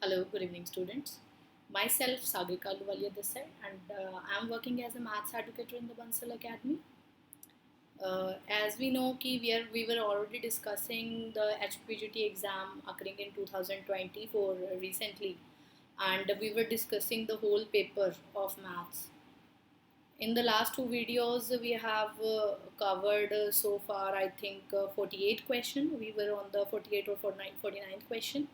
Hello, good evening, students. Myself, Sagrika Aluwalia this side, and I am working as a maths educator in the Bansal Academy. As we know, we were already discussing the HPGT exam occurring in 2024 recently, and we were discussing the whole paper of maths. In the last two videos, we have covered so far, I think, 48 question. We were on the 48 or 49th question.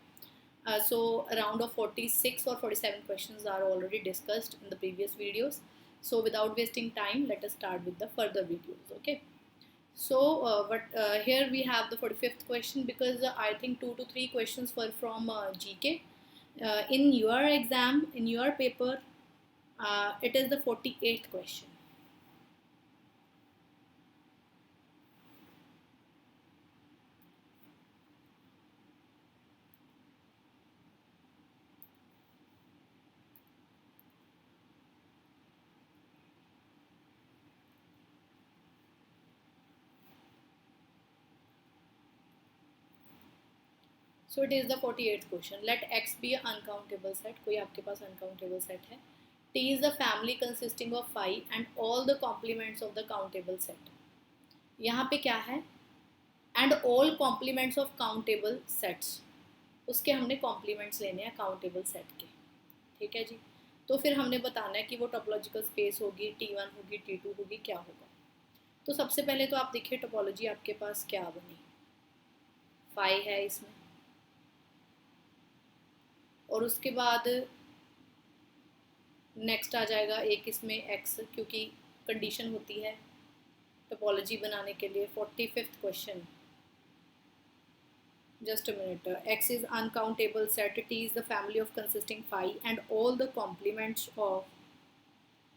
So around of 46 or 47 questions are already discussed in the previous videos. So without wasting time, let us start with the further videos. Okay. So here we have the 45th question because I think 2 to 3 questions were from GK. In your exam, in your paper, it is the 48th question. So it is the 48th question. Let X be an uncountable set. कोई आपके पास uncountable set है. T is the family consisting of phi and all the complements of the countable set. यहाँ पे क्या है? And all complements of countable sets. उसके हमने complements लेने हैं countable set के. ठीक है जी. तो फिर हमने बताना है कि वो टोपोलॉजिकल स्पेस होगी, T1 होगी, T2 होगी, क्या होगा. तो सबसे पहले तो आप देखिए टोपोलॉजी आपके पास क्या बनी. phi है इसमें. और उसके बाद नेक्स्ट आ जाएगा एक इसमें एक्स, क्योंकि कंडीशन होती है टोपोलॉजी बनाने के लिए. 45th question. Just a minute. X is uncountable set. T is the family of consisting five and all the complements of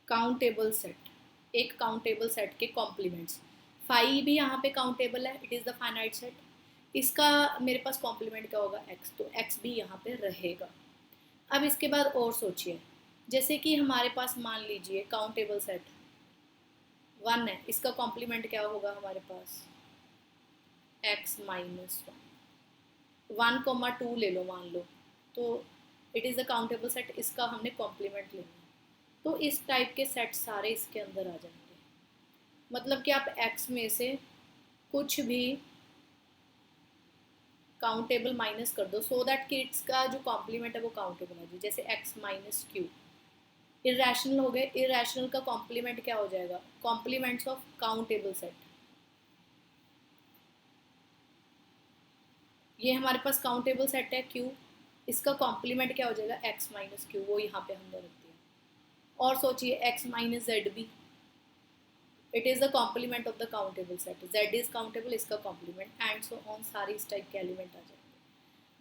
countable set. एक काउंटेबल सेट के कॉम्प्लीमेंट्स. फाइव भी यहाँ पे काउंटेबल है, it is the finite set. इसका मेरे पास complement क्या होगा? एक्स. तो एक्स भी यहाँ पे रहेगा. अब इसके बाद और सोचिए, जैसे कि हमारे पास मान लीजिए काउंटेबल सेट 1 है, इसका कॉम्प्लीमेंट क्या होगा हमारे पास? x माइनस 1, 1, 2 ले लो मान लो, तो it is the countable set. इसका हमने कॉम्प्लीमेंट लेना है, तो इस टाइप के सेट सारे इसके अंदर आ जाएंगे. मतलब कि आप x में से कुछ भी काउंटेबल माइनस कर दो सो दैट कि इसका जो कॉम्प्लीमेंट है वो काउंटेबल आ जाए. जैसे x माइनस क्यू इरेशनल हो गए. इरेशनल का कॉम्प्लीमेंट क्या हो जाएगा? Complements of countable set. ये हमारे पास काउंटेबल सेट है क्यू. इसका कॉम्प्लीमेंट क्या हो जाएगा? x minus Q. वो यहाँ पे हमने रख दिया. और सोचिए x माइनस जेड भी, it is the complement of the countable set. z is countable, इसका कॉम्प्लीमेंट एंड सो ऑन. सारे इस टाइप के एलिमेंट आ जाएंगे.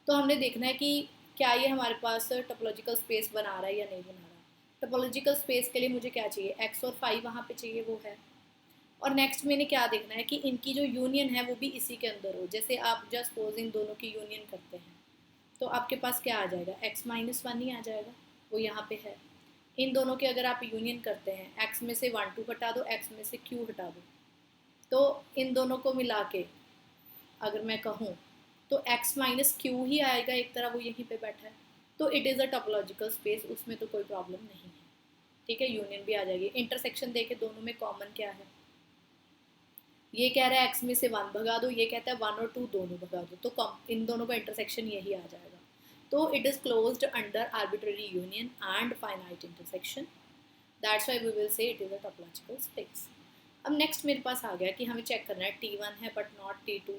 तो हमने देखना है कि क्या ये हमारे पास टोपोलॉजिकल स्पेस बना रहा है या नहीं बना रहा. टोपोलॉजिकल स्पेस के लिए मुझे क्या चाहिए? x और फाइव वहाँ पे चाहिए, वो है. और नेक्स्ट मैंने क्या देखना है कि इनकी जो यूनियन है वो भी इसी के अंदर हो. जैसे आप जस्ट सपोज इन दोनों की यूनियन करते हैं तो आपके पास क्या आ जाएगा? x माइनस 1 ही आ जाएगा, वो यहाँ पे है. इन दोनों के अगर आप यूनियन करते हैं, x में से 1 2 हटा दो, x में से q हटा दो, तो इन दोनों को मिला के अगर मैं कहूँ तो x माइनस क्यू ही आएगा. एक तरह वो यहीं पे बैठा है, तो it is a topological space. उसमें तो कोई प्रॉब्लम नहीं है. ठीक है, यूनियन भी आ जाएगी. इंटरसेक्शन देखे दोनों में कॉमन क्या है? ये कह रहा है x में से 1 भगा दो, ये कहता है 1 और 2 दोनों भगा दो, तो इन दोनों का इंटरसेक्शन यही आ जाएगा. तो it is closed under arbitrary union and finite intersection. That's why we will say it is a topological space. अब नेक्स्ट मेरे पास आ गया कि हमें चेक करना है T1 है बट नॉट T2,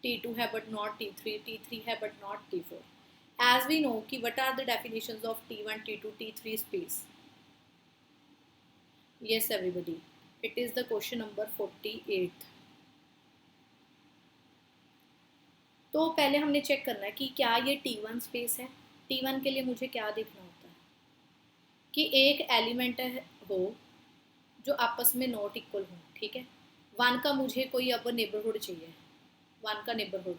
T2 है बट नॉट T3, T3 है but not T4. As we know कि what are the definitions of T1, T2, T3 space. yes everybody, it is the question number 48. तो पहले हमने check करना है कि क्या ये T1 स्पेस है. T1 के लिए मुझे क्या देखना होता है कि एक एलिमेंट हो जो आपस में नॉट इक्वल हो. ठीक है, 1 का मुझे कोई अब नेबरहुड चाहिए, 1 का नेबरहुड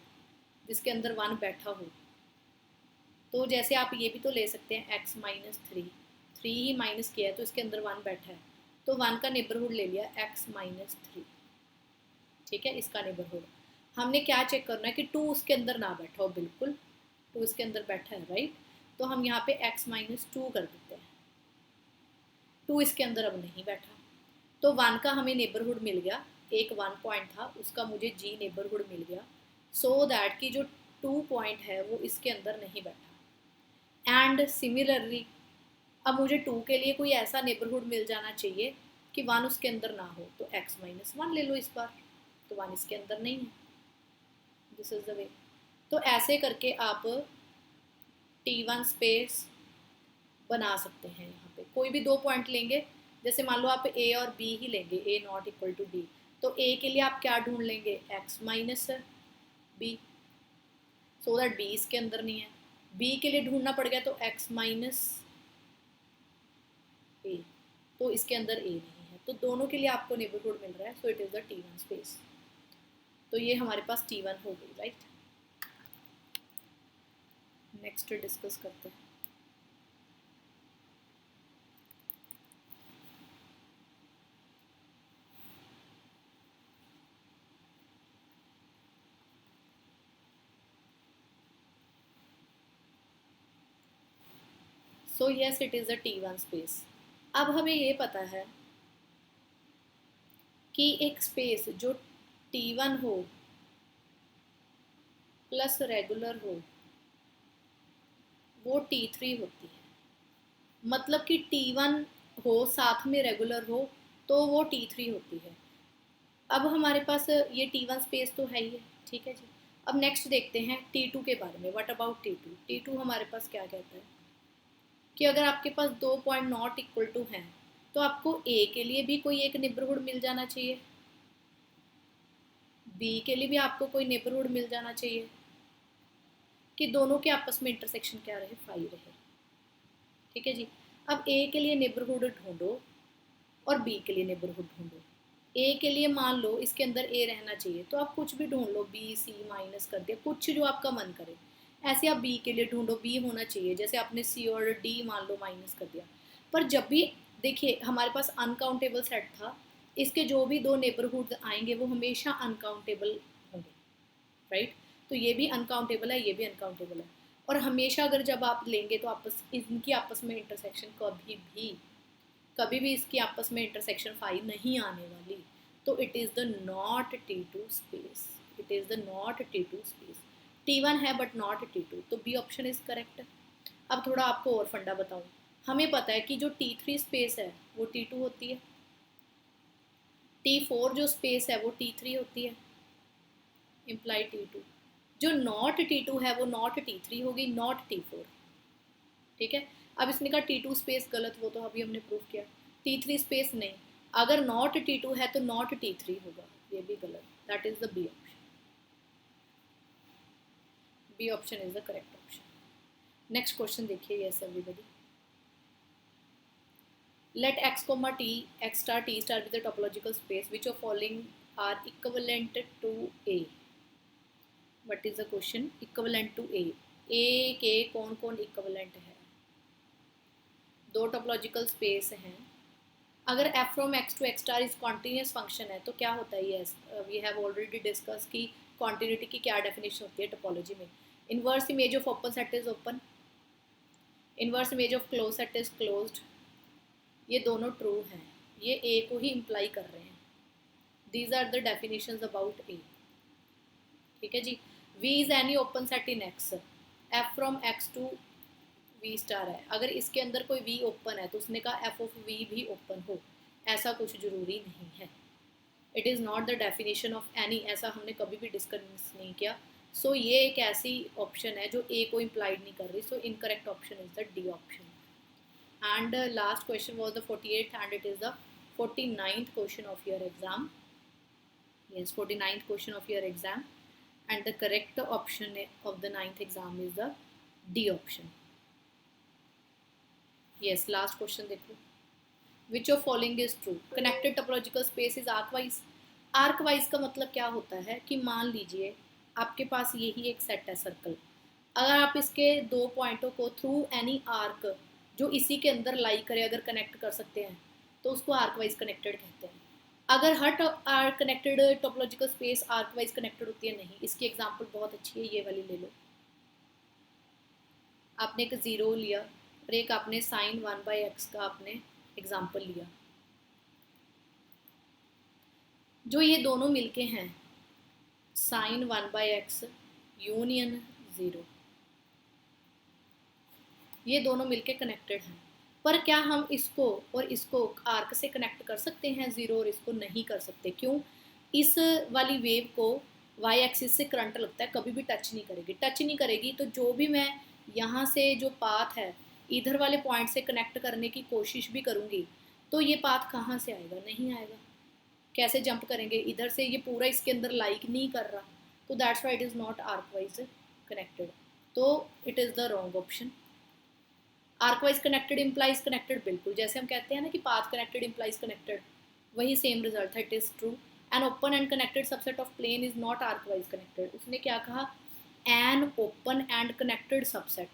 जिसके अंदर 1 बैठा हो. तो जैसे आप ये भी तो ले सकते हैं x माइनस 3 ही माइनस किया है तो इसके अंदर 1 बैठा है, तो 1 का नेबरहुड ले लिया x माइनस 3. ठीक है, इसका नेबरहुड. हमने क्या चेक करना है कि 2 उसके अंदर ना बैठा हो. बिल्कुल 2 इसके अंदर बैठा है, राइट. तो हम यहाँ पे x-2 कर देते हैं। 2 इसके अंदर अब नहीं बैठा, तो 1 का हमें नेबरहुड मिल गया, एक 1 पॉइंट था उसका मुझे g नेबरहुड मिल गया, सो दैट कि जो 2 पॉइंट है वो इसके अंदर नहीं बैठा। एंड सिमिलरली अब मुझे 2 के लिए कोई ऐसा नेबरहुड मिल जाना चाहिए कि 1 उसके अंदर ना हो, तो x-1 ले लो इस बार, तो 1 इसके अंदर नहीं है। This is the way. तो ऐसे करके आप T1 स्पेस बना सकते हैं। यहाँ पे कोई भी 2 पॉइंट लेंगे, जैसे मान लो आप A और B ही लेंगे, A not equal to B, तो A के लिए आप क्या ढूंढ लेंगे, x-b, सो दैट B इसके अंदर नहीं है। B के लिए ढूंढना पड़ गया तो x-a, तो इसके अंदर A नहीं है, तो दोनों के लिए आपको नेबरहुड मिल रहा है, सो it is the T1 space. तो ये हमारे पास T1 हो गई, राइट। नेक्स्ट डिस्कस करते हैं। So yes it is the T1 space. अब हमें ये पता है कि एक स्पेस जो T1 हो प्लस रेगुलर हो वो T3 होती है। मतलब कि T1 हो साथ में रेगुलर हो तो वो T3 होती है। अब हमारे पास ये T1 स्पेस तो है ही है, ठीक है जी। अब नेक्स्ट देखते हैं T2 के बारे में। What about T2? T2 हमारे पास क्या कहता है कि अगर आपके पास 2 पॉइंट नॉट इक्वल टू हैं तो आपको A के लिए भी कोई एक नेबरहुड मिल जाना चाहिए, B के लिए भी आपको कोई नेबरहुड मिल जाना चाहिए कि दोनों के आपस में इंटरसेक्शन क्या रहे, 5 रहे, ठीक है जी। अब A के लिए नेबरहुड ढूंढो और B के लिए नेबरहुड ढूंढो। A के लिए मान लो इसके अंदर A रहना चाहिए, तो आप कुछ भी ढूंढ लो, B C माइनस कर दिया, कुछ जो आपका मन करे। ऐसे आप B के लिए ढूंढो, B होना चाहिए, जैसे आपने C और D मान लो माइनस कर दिया। पर जब भी देखिए हमारे पास अनकाउंटेबल सेट था, इसके जो भी 2 नेबरहुड आएंगे वो हमेशा अनकाउंटेबल होंगे, राइट। तो ये भी अनकाउंटेबल है, ये भी अनकाउंटेबल है, और हमेशा अगर जब आप लेंगे तो इनकी आपस में इंटरसेक्शन कभी भी इसकी आपस में इंटरसेक्शन 5 नहीं आने वाली। तो it is the not T2 space, it is the not T2 space. T1 है बट नॉट T2, तो बी ऑप्शन इज करेक्ट। अब थोड़ा आपको और फंडा बताऊँ। हमें पता है कि जो T3 स्पेस है वो T2 होती है, T4 जो स्पेस है वो T3 होती है, इम्प्लाई T2। जो नॉट T2 है वो नॉट T3 होगी, नॉट T4, ठीक है। अब इसने कहा T2 स्पेस गलत, वो तो अभी हमने प्रूव किया। T3 स्पेस नहीं, अगर नॉट T2 है तो नॉट T3 होगा, ये भी गलत। That is the B option, B option is the correct option. Next question देखिए, yes everybody. Let x, t, x star, t star be the topological space which of following are equivalent to A? What is the question? Equivalent to A. A के कौन कौन equivalent है? 2 topological space हैं। अगर f from x to x star is continuous function है तो क्या होता है? Yes, we have already discuss कि कॉन्टिन्यूटी की क्या डेफिनेशन होती है टोपोलॉजी में। Inverse image of open set is open, inverse image of close set is closed. ये दोनों ट्रू हैं, ये A को ही इम्प्लाई कर रहे हैं। These are the definitions about A, ठीक है जी। V is any open set in X, f from x to V star है, अगर इसके अंदर कोई V ओपन है तो उसने कहा f ऑफ V भी ओपन हो, ऐसा कुछ जरूरी नहीं है। It is not the definition of any, ऐसा हमने कभी भी डिस्कस नहीं किया। सो ये एक ऐसी ऑप्शन है जो A को इम्प्लाइड नहीं कर रही, so incorrect option is the D option. And last question was the 48th and it is the 49th question of your exam. Yes, 49th question of your exam, and the correct option of the 9th exam is the D option. Yes, last question देखो। Which of following is true? Connected topological space is arc-wise. Arc-wise का मतलब क्या होता है कि मान लीजिए आपके पास यही एक सेट है सर्कल, अगर आप इसके 2 पॉइंटों को थ्रू एनी आर्क जो इसी के अंदर लाई करे अगर कनेक्ट कर सकते हैं तो उसको आर्क वाइज कनेक्टेड कहते हैं। अगर हर connected topological space arc wise connected होती है नहीं। इसकी एग्जांपल बहुत अच्छी है, ये वाली ले लो। आपने एक ज़ीरो लिया और एक आपने साइन 1/x का आपने एग्जाम्पल लिया, जो ये दोनों मिलके हैं साइन 1/x यूनियन 0, ये दोनों मिलके कनेक्टेड हैं। पर क्या हम इसको और इसको आर्क से कनेक्ट कर सकते हैं ज़ीरो, और इसको नहीं कर सकते? क्यों? इस वाली वेव को वाई एक्सिस से करंट लगता है, कभी भी टच नहीं करेगी। टच नहीं करेगी तो जो भी मैं यहाँ से जो पाथ है इधर वाले पॉइंट से कनेक्ट करने की कोशिश भी करूँगी तो ये पाथ कहाँ से आएगा? नहीं आएगा। कैसे जंप करेंगे इधर से? ये पूरा इसके अंदर लाइक नहीं कर रहा, तो that's why it is not arc wise connected. तो it is the wrong option. Arc wise connected implies connected, बिल्कुल जैसे हम कहते हैं ना कि पाथ कनेक्टेड इम्प्लाइज कनेक्टेड, वही सेम रिजल्ट है, it is true. An open and connected subset of plane is not arc wise connected. उसने क्या कहा? An open and connected subset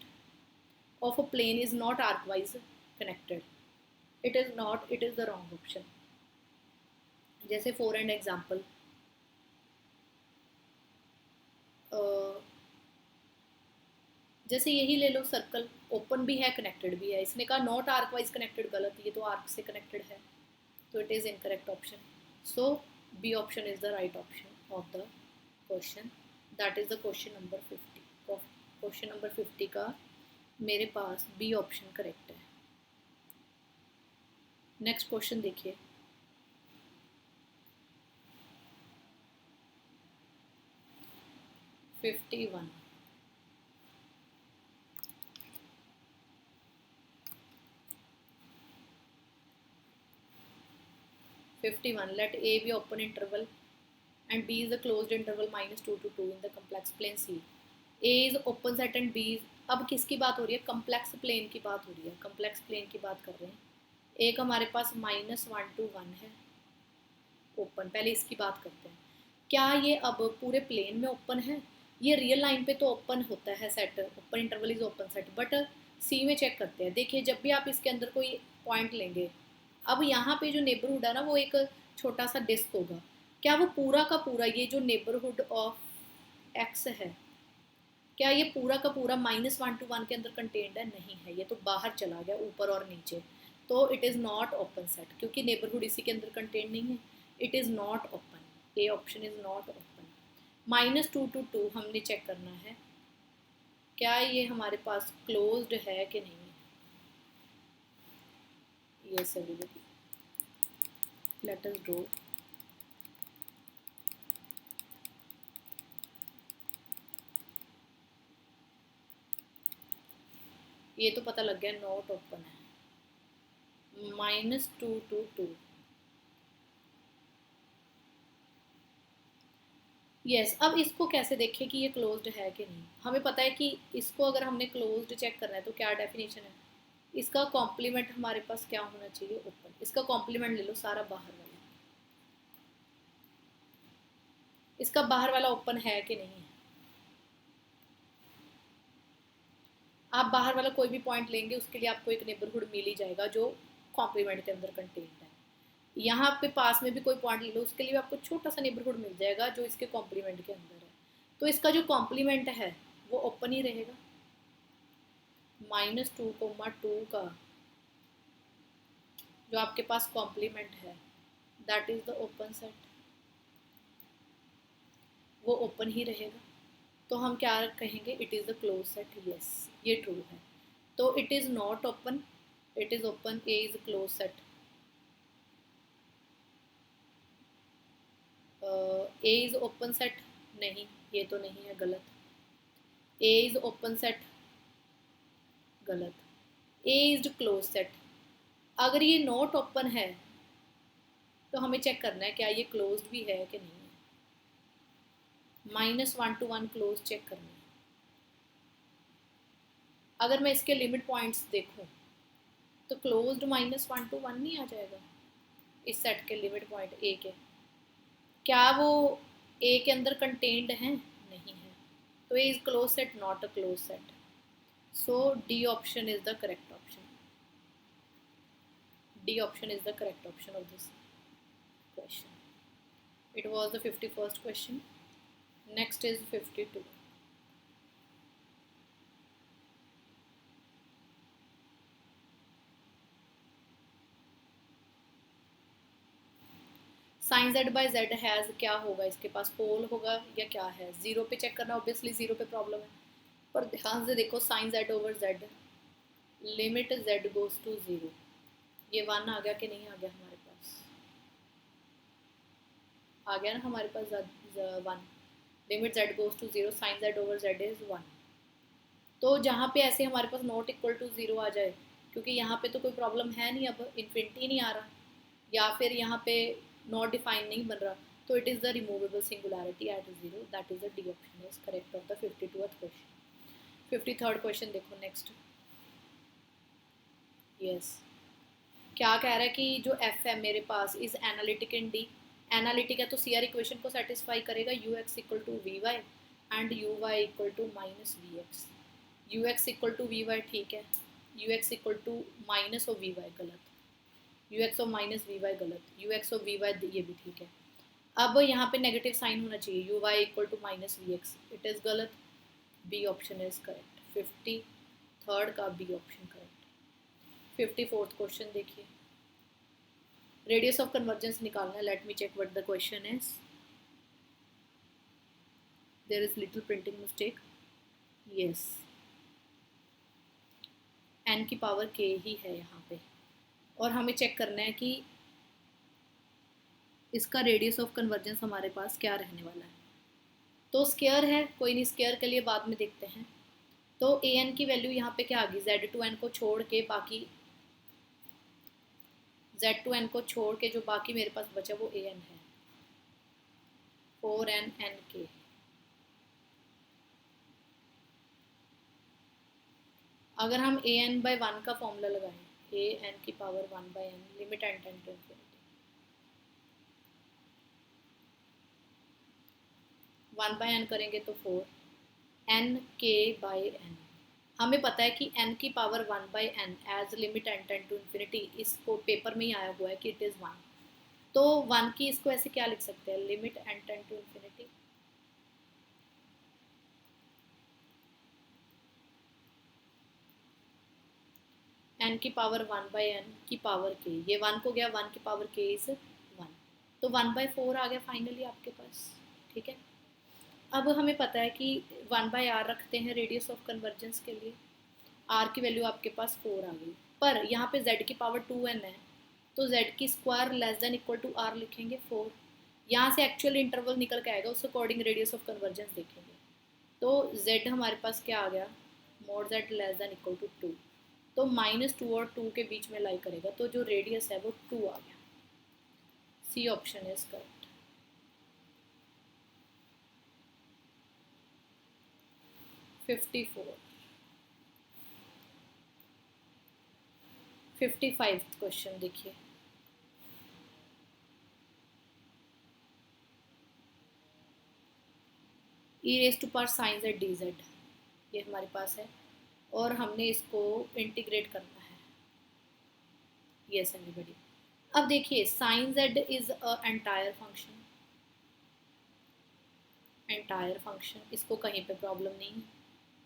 of a plane is not arc wise connected. It is not, it is the wrong option. जैसे for an example, जैसे यही ले लो circle, open भी है connected भी है, इसने कहा नॉट आर्क वाइज कनेक्टेड, गलत, ये तो आर्क से कनेक्टेड है, तो it is incorrect option. So B option is the right option of the question. That is the question number 50। Question number 50 का मेरे पास बी ऑप्शन करेक्ट है। नेक्स्ट क्वेश्चन देखिए, fifty one. Let A be open interval and B is the closed interval -2 to 2 in the complex plane C. A is open set and B is, अब किसकी बात हो रही है? Complex plane की बात हो रही है, कम्प्लेक्स प्लेन की बात कर रहे हैं। एक हमारे पास -1 to 1 है ओपन। पहले इसकी बात करते हैं, क्या ये अब पूरे प्लेन में ओपन है? ये रियल लाइन पे तो ओपन होता है set, open interval is open set, but C में चेक करते हैं। देखिए जब भी आप इसके अंदर कोई पॉइंट लेंगे, अब यहाँ पे जो नेबरहुड है ना वो एक छोटा सा डिस्क होगा, क्या वो पूरा का पूरा ये जो नेबरहुड ऑफ एक्स है, क्या ये पूरा का पूरा -1 to 1 के अंदर कंटेन्ड है? नहीं है, ये तो बाहर चला गया ऊपर और नीचे, तो it is not open set, क्योंकि नेबरहुड इसी के अंदर कंटेन्ड नहीं है। It is not open, A option is not open. -2 to 2 हमने चेक करना है, क्या ये हमारे पास क्लोज्ड है कि नहीं है। Yes everybody, let us draw. ये तो पता लग गया नॉट ओपन है, -2 to 2। यस अब इसको कैसे देखें कि ये क्लोज्ड है कि नहीं? हमें पता है कि इसको अगर हमने क्लोज्ड चेक करना है तो क्या डेफिनेशन है, इसका कॉम्प्लीमेंट हमारे पास क्या होना चाहिए? ओपन। इसका कॉम्प्लीमेंट ले लो सारा बाहर वाला, इसका बाहर वाला ओपन है कि नहीं है? आप बाहर वाला कोई भी पॉइंट लेंगे उसके लिए आपको एक नेबरहुड मिल ही जाएगा जो कॉम्प्लीमेंट के अंदर कंटेन्ड है। यहाँ पे पास में भी कोई पॉइंट ले लो उसके लिए आपको छोटा सा नेबरहुड मिल जाएगा जो इसके कॉम्प्लीमेंट के अंदर है, तो इसका जो कॉम्प्लीमेंट है वो ओपन ही रहेगा। -2, 2 का जो आपके पास कॉम्प्लीमेंट है that is the open set, वो ओपन ही रहेगा। तो हम क्या कहेंगे? It is the close set. Yes ये ट्रू है, तो it is not open, it is open. A is close set, A is open set नहीं, ये तो नहीं है, गलत। ए इज़ ओपन सेट गलत। ए इज़ क्लोज सेट, अगर ये नॉट ओपन है तो हमें चेक करना है क्या ये क्लोज्ड भी है कि नहीं है। -1 to 1 क्लोज चेक करना है। अगर मैं इसके लिमिट पॉइंट्स देखूं तो क्लोज्ड -1 to 1 नहीं आ जाएगा इस सेट के लिमिट पॉइंट ए के? क्या वो ए के अंदर कंटेन्ड हैं? नहीं है, तो A is close set, not a close set. So D option is the correct option. D option is the correct option of this question. It was the 51st question. Next is 52. Sine z by z has क्या होगा, इसके पास पोल होगा या क्या है, zero पे check करना, obviously zero पे प्रॉब्लम है। पर ध्यान से देखो sine z over z, limit z goes to zero, ये वन आ गया कि नहीं आ गया, हमारे पास आ गया ना हमारे पास one, limit z goes to zero, sine z over z is one. तो जहाँ पे ऐसे हमारे पास नॉट इक्वल टू ज़ीरो आ जाए, क्योंकि यहाँ पे तो कोई प्रॉब्लम है नहीं, अब इन्फिनिटी नहीं आ रहा, या फिर यहाँ पे नॉट डिफाइन नहीं बन रहा, तो it is the removable singularity at zero, that is the D option is correct of the 52th question. 53rd question देखो नेक्स्ट। यस, क्या कह रहा है कि जो एफ है मेरे पास is analytic in D, analytic है तो सी आर इक्वेशन को सेटिस्फाई करेगा, u x equal to v y and u y equal to minus v x, u x equal to v Y ठीक है, u x equal to minus और v y गलत, u x और minus v y गलत, u x और v y ये भी ठीक है। अब यहाँ पे नेगेटिव साइन होना चाहिए, u y equal to minus v x, it is गलत, B option is correct, 53rd का B option correct. 54th question देखिए, रेडियस ऑफ कन्वर्जेंस निकालना है, let me check what the question is, there is little printing mistake, yes n की power के ही है यहाँ पे, और हमें चेक करना है कि इसका रेडियस ऑफ कन्वर्जेंस हमारे पास क्या रहने वाला है। तो स्केयर है, कोई नहीं, स्केयर के लिए बाद में देखते हैं। तो ए एन की वैल्यू यहाँ पे क्या आ गई, जेड टू एन को छोड़ के बाकी, जेड टू एन को छोड़ के जो बाकी मेरे पास बचा वो ए एन है, 4n एन के। अगर हम ए एन बाई वन का फॉर्मूला लगाएं, ए एन की power one by n, limit n tend to infinity, one by n करेंगे तो 4 n k बाई एन, हमें पता है कि n की power one by n as limit n tend to infinity, इसको पेपर में ही आया हुआ है कि इट इज़ वन, तो वन की इसको ऐसे क्या लिख सकते हैं, limit n tend to infinity, n की पावर वन बाई एन की पावर के, ये वन को गया, वन की पावर के इज वन, तो 1/4 आ गया फाइनली आपके पास, ठीक है। अब हमें पता है कि 1/r रखते हैं रेडियस ऑफ कन्वर्जेंस के लिए, r की वैल्यू आपके पास 4 आ गई, पर यहाँ पे z की पावर 2n है, तो z की square less than equal to r लिखेंगे 4, यहाँ से एक्चुअल इंटरवल निकल के आएगा, उस अकॉर्डिंग रेडियस ऑफ कन्वर्जेंस देखेंगे, तो z हमारे पास क्या आ गया, mod z less than equal to 2, तो -2 और 2 के बीच में लाई करेगा, तो जो रेडियस है वो 2 आ गया, C option is correct. 54 55 question देखिए, e raise to power sine z d z, ये हमारे पास है और हमने इसको इंटीग्रेट करना है, यस एवरीबॉडी। अब देखिए sine z is a entire function, entire function, इसको कहीं पे प्रॉब्लम नहीं है,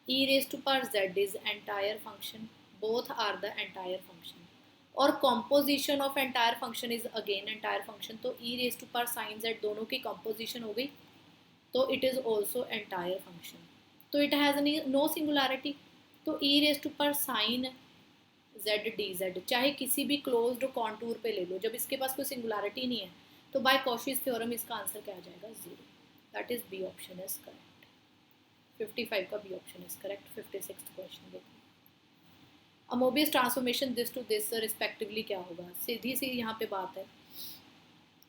e raise to power z is entire function, both are the entire function, और composition of entire function is again entire function, तो e raise to power sine z दोनों की composition हो गई, तो it is also entire function, तो it has no singularity, तो e raise to पर साइन जेड डी जेड चाहे किसी भी क्लोज्ड कॉन्टूर पे ले लो, जब इसके पास कोई सिंगुलैरिटी नहीं है तो बाय कॉशीज थ्योरम इसका आंसर क्या आ जाएगा, 0, that is B option is correct, 55 का B option is correct. 56th question देखिए, a Mobius transformation this to this respectively क्या होगा, सीधी सी यहाँ पे बात है,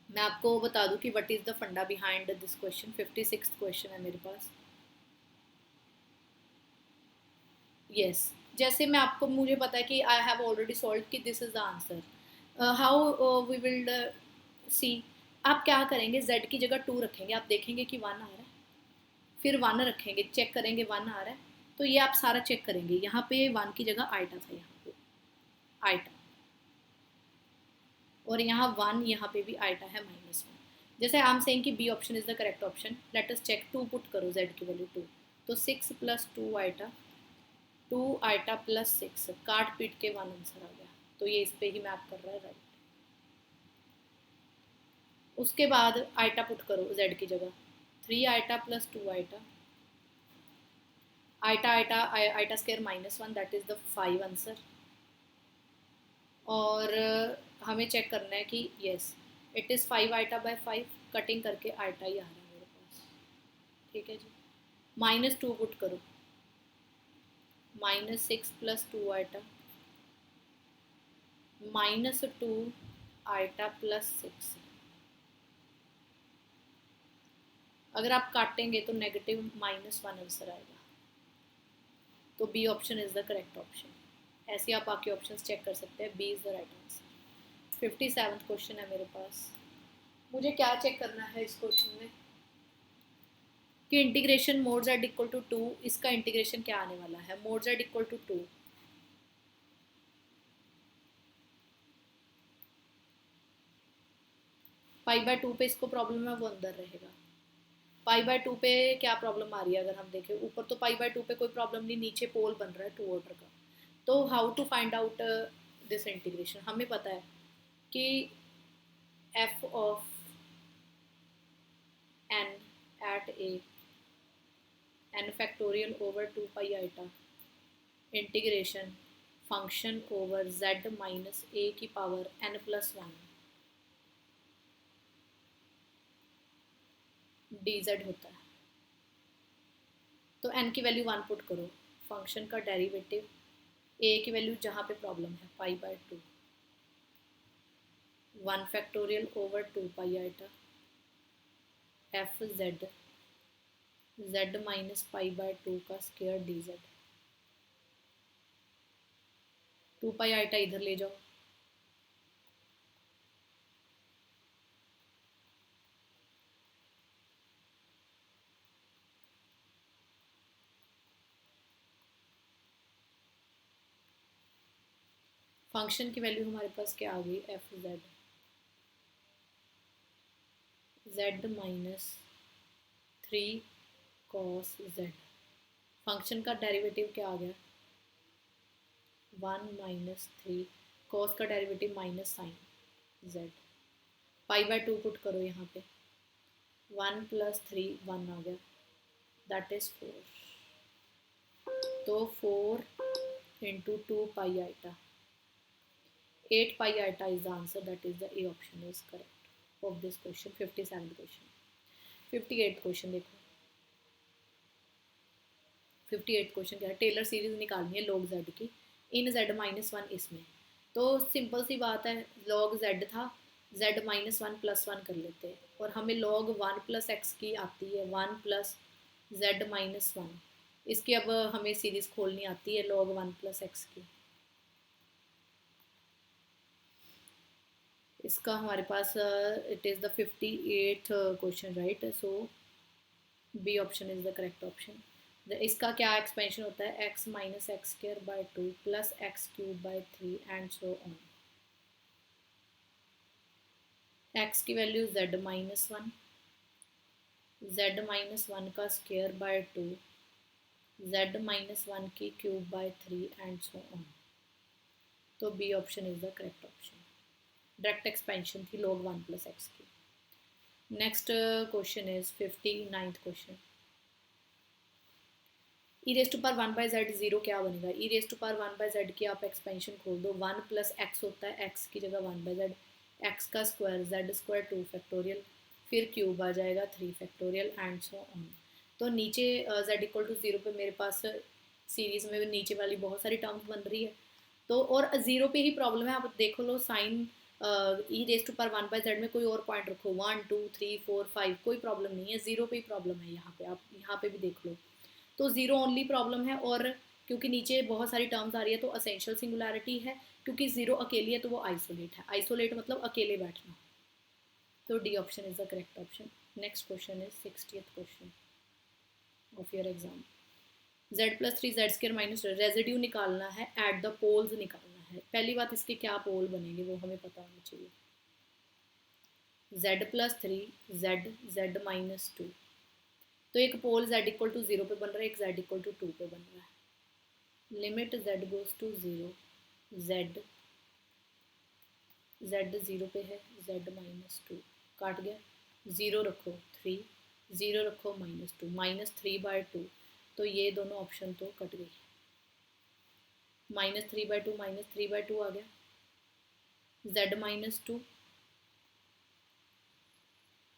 मैं आपको बता दूं कि व्हाट इज़ द फंडा behind this question. 56th question है मेरे पास, यस जैसे मैं आपको, मुझे पता है कि आई हैव ऑलरेडी सॉल्व कि this is the answer, how we will see, आप क्या करेंगे, z की जगह 2 रखेंगे, आप देखेंगे कि 1 आ रहा है, फिर 1 रखेंगे, चेक करेंगे 1 आ रहा है, तो ये आप सारा चेक करेंगे, यहाँ पे 1 की जगह आइटा था, यहाँ पे आइटा, और यहाँ 1 यहाँ पे भी आइटा है -1, जैसे आई एम सेइंग कि B option is the correct option, let us check, 2 put करो z की वैल्यू 2, तो 6 + 2 आइटा, 2 आइटा प्लस 6, काट पीट के 1 आंसर आ गया, तो ये इस पे ही मैप कर रहा है, राइट। उसके बाद आइटा पुट करो जेड की जगह, 3 eta plus 2 eta, eta eta eta square -1, that is the 5 answer. और हमें चेक करना है कि yes it is 5 eta by 5, cutting करके आइटा ही आ रहा है मेरे पास। ठीक है जी, -2 पुट करो, -6 प्लस 2 आइटा, -2 आइटा प्लस 6। अगर आप काटेंगे तो नेगेटिव -1 आंसर आएगा। तो B option is the correct option. ऐसे आप बाकी ऑप्शंस चेक कर सकते हैं, B is the right answer. 57th question है मेरे पास। मुझे क्या चेक करना है इस क्वेश्चन में कि integration mod z equal to 2, इसका इंटीग्रेशन क्या आने वाला है, मोड जेड इक्वल टू 2, π/2 पे इसको प्रॉब्लम है वो अंदर रहेगा। π/2 पे क्या प्रॉब्लम आ रही है, अगर हम देखें ऊपर तो π/2 पे कोई प्रॉब्लम नहीं, नीचे पोल बन रहा है 2 ऑर्डर का। तो how to find out this integration, हमें पता है कि f of n at a n factorial over 2 pi eta integration function over z minus a की पावर n+1 dz होता है। तो n की वैल्यू 1 पुट करो, फंक्शन का डेरिवेटिव a की वैल्यू जहाँ पे प्रॉब्लम है π/2, 1 factorial over 2 pi eta f z minus π/2 का स्क्वायर dz। 2 पाई आइटा इधर ले जाओ, फंक्शन की वैल्यू हमारे पास क्या आ गई, f z माइनस 3 cos z। फंक्शन का डेरिवेटिव क्या आ गया, 1 माइनस 3 कॉस का derivative minus sine z। π/2 put करो यहाँ पे, 1 + 3 1 आ गया, दैट इज 4। तो 4 × 2 pi eta, 8 pi eta is the answer, that is the A option is correct of this question. 57 question. 58 question देखो, 58 क्वेश्चन क्या है, टेलर सीरीज निकालनी है लॉग जेड की इन z-1 इसमें। तो सिंपल सी बात है, लॉग z था, z-1 + 1 कर लेते हैं, और हमें log 1 + x की आती है 1 + z-1। इसकी अब हमें सीरीज खोलनी आती है log 1 + x की। इसका हमारे पास it is the 58th question right, so B option is the correct option. इसका क्या एक्सपेंशन होता है, x - x² / 2 + x³ / 3 and so on. x की वैल्यू z-1, z-1 का स्क्वायर बाय 2, z-1 की cube by 3 and so on. तो B option is the correct option. Direct expansion थी log 1 + x की। Next question is 59th question. e⁻1/z 0 क्या बनेगा, e⁻1/z की आप एक्सपेंशन खोल दो, 1 + x होता है, x की जगह 1/z, x का स्क्वायर z² 2 फैक्टोरियल, फिर क्यूब आ जाएगा 3 फैक्टोरियल एंड सो ऑन। तो नीचे z = 0 पे मेरे पास सीरीज़ में नीचे वाली बहुत सारी टर्म्स बन रही है, तो और 0 पे ही प्रॉब्लम है। आप देख लो साइन e⁻1/z में कोई और पॉइंट रखो, 1 2 3 4 5, कोई प्रॉब्लम नहीं है, 0 पे ही प्रॉब्लम है। यहाँ पे आप यहाँ पे भी देख लो, तो 0 ओनली प्रॉब्लम है। और क्योंकि नीचे बहुत सारी टर्म्स आ रही है तो असेंशियल सिंगुलैरिटी है, क्योंकि 0 अकेली है तो वो आइसोलेट है, आइसोलेट मतलब अकेले बैठना। तो D option is the correct option. Next question is 60th question of your exam. z+3z² - residue निकालना है, एट द पोल्स निकालना है। पहली बात, इसके क्या पोल बनेंगे वो हमें पता होना चाहिए। z+3 z-2, तो एक पोल z = 0 पे बन रहा है, एक z = 2 पे बन रहा है। Limit z goes to 0, z 0 पे है, z-2, काट गया, 0 रखो 3, 0 रखो -2, -3/2, तो ये दोनों ऑप्शन तो कट गई। -3/2 -3/2 आ गया, z -2,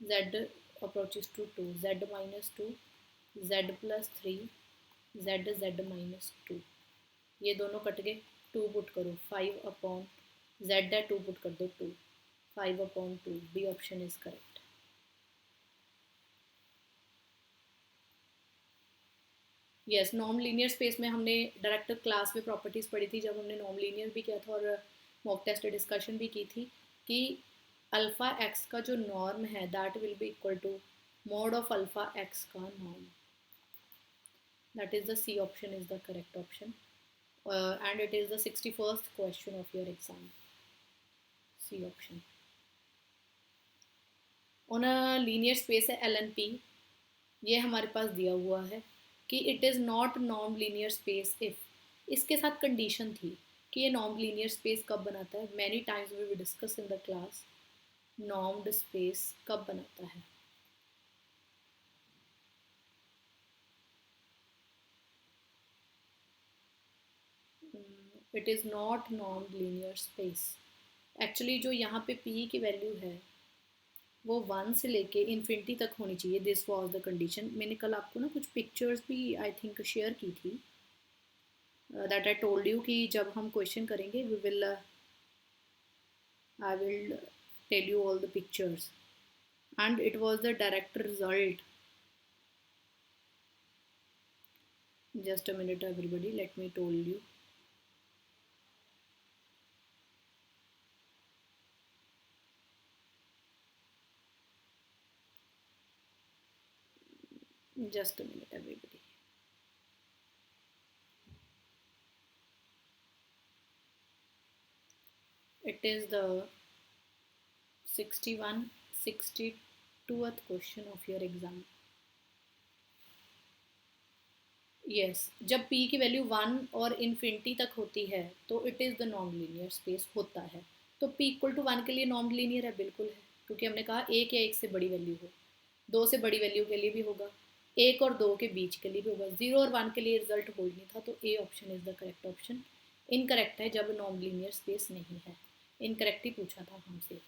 z approaches to 2, z -2, z +3, z -2, ये दोनों कट गए। 2 पुट करो, 5/z है, 2 पुट कर दो 2, 5/2, B option is correct. Yes, non linear space में हमने डायरेक्ट क्लास में प्रॉपर्टीज़ पढ़ी थी, जब हमने नॉन लीनियर भी किया था और मॉक टेस्ट डिस्कशन भी की थी कि अल्फ़ा एक्स का जो नॉर्म है that will be equal to mod of alpha x का norm, that is the C option is the correct option, and it is the 61st question of your exam, C option. On a linear space है LNP, ये हमारे पास दिया हुआ है कि it is not norm linear space if, इसके साथ condition थी कि ये नॉर्म लीनियर स्पेस कब बनाता है। Many times we will discuss in the class normed space कब बनाता है। It is not norm linear space. Actually जो यहाँ पे P की वैल्यू है वो 1 से लेके इन्फिनिटी तक होनी चाहिए। This was the condition. मैंने कल आपको ना कुछ पिक्चर्स भी आई थिंक शेयर की थी, दैट आई टोल्ड यू कि जब हम क्वेश्चन करेंगे we will I will tell you all the pictures and it was the direct result. Just a minute everybody, let me told you. Just a minute everybody. It is the 62th question of your exam. Yes, जब P की value 1 और infinity तक होती है तो it is the non linear space होता है। तो P इक्वल टू 1 के लिए नॉन लीनियर है, बिल्कुल है, क्योंकि हमने कहा एक या एक से बड़ी वैल्यू हो, 2 से बड़ी वैल्यू के लिए भी होगा, 1 और 2 के बीच के लिए भी होगा, 0 और 1 के लिए रिजल्ट होल्ड नहीं था, तो ए option is the correct option. Incorrect है जब नॉन लीनियर स्पेस नहीं है, इनकरेक्ट ही पूछा था हमसे।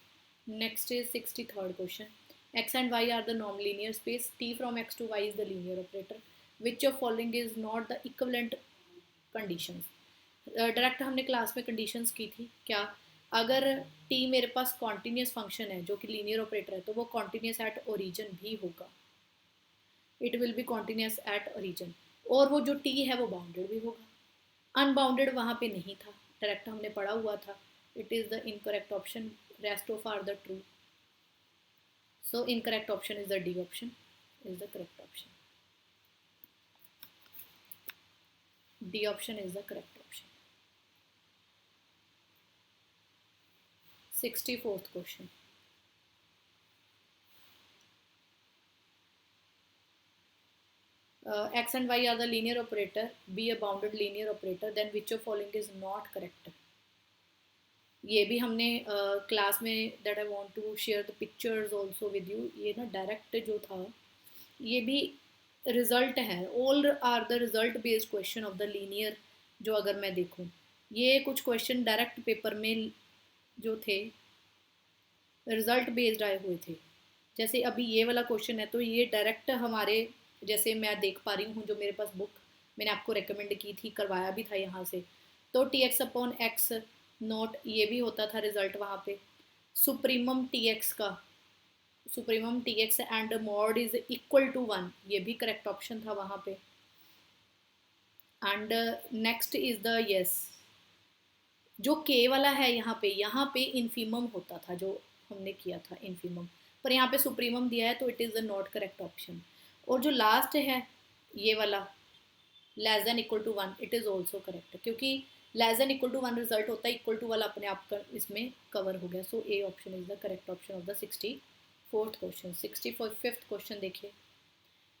Next is 63rd question. X and y are the non linear space, t from x to y is the linear operator, which of following is not the equivalent conditions. Direct हमने class में conditions की थी क्या, अगर T मेरे पास continuous function है जो कि लीनियर ऑपरेटर है तो वो कॉन्टीन्यूस एट ओरिजिन भी होगा, it will B continuous at origin, और वो जो टी है वो बाउंडेड भी होगा। अनबाउंडेड वहाँ पे नहीं था, डायरेक्ट हमने पढ़ा हुआ था। It is the incorrect option, rest of are the true, so incorrect option is the D option is the correct option. D option is the correct option. 64th question. X and Y are the linear operator, be a bounded linear operator, then which of following is not correct. ये भी हमने class में that I want to share the pictures also with you. ये ना direct जो था ये भी रिजल्ट है, all are the result based question of the linear. जो अगर मैं देखूं ये कुछ क्वेश्चन डायरेक्ट पेपर में जो थे रिजल्ट बेस्ड आए हुए थे। जैसे अभी ये वाला क्वेश्चन है तो ये डायरेक्ट हमारे, जैसे मैं देख पा रही हूँ जो मेरे पास बुक मैंने आपको रेकमेंड की थी, करवाया भी था यहाँ से, तो t x upon x note ये भी होता था रिजल्ट वहाँ पे। सुप्रीमम टी एक्स का, supremum t x and mod is equal to 1, ये भी करेक्ट ऑप्शन था वहाँ पे। And next is the yes, जो के वाला है यहाँ पे इन्फीमम होता था जो हमने किया था इन्फीमम, पर यहाँ पे सुप्रीमम दिया है तो it is the not correct option. और जो लास्ट है ये वाला less than equal to 1, it is also correct, क्योंकि less than equal to 1 result होता है, इक्वल टू वाला अपने आप का इसमें कवर हो गया। So A option is the correct option of the 64th question. 65th question देखिए,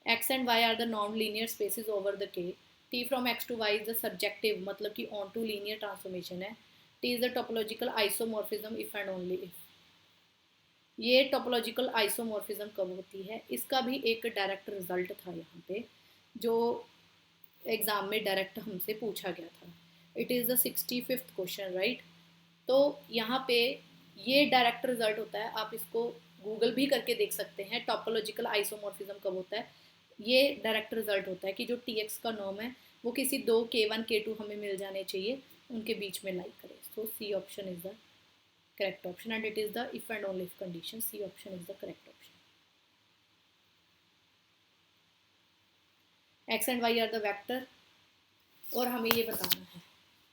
x and y are the non linear spaces over the K, T from x to y is the subjective, मतलब कि on to linear transformation है, T is the topological isomorphism if and only if. ये topological isomorphism कब होती है, इसका भी एक डायरेक्ट रिजल्ट था यहाँ पे, जो एग्ज़ाम में डायरेक्ट हमसे पूछा गया था। It is the 65th question, right. तो यहाँ पे ये डायरेक्ट रिजल्ट होता है, आप इसको गूगल भी करके देख सकते हैं, टॉपोलॉजिकल आइसोमॉर्फिज्म कब होता है। ये डायरेक्ट रिजल्ट होता है कि जो टी एक्स का नॉर्म है वो किसी दो K1 K2 हमें मिल जाने चाहिए, उनके बीच में लाई करे। So C option is the correct option and it is the if and only if condition. C option is the correct option. X and y are the vector, और हमें ये बताना है।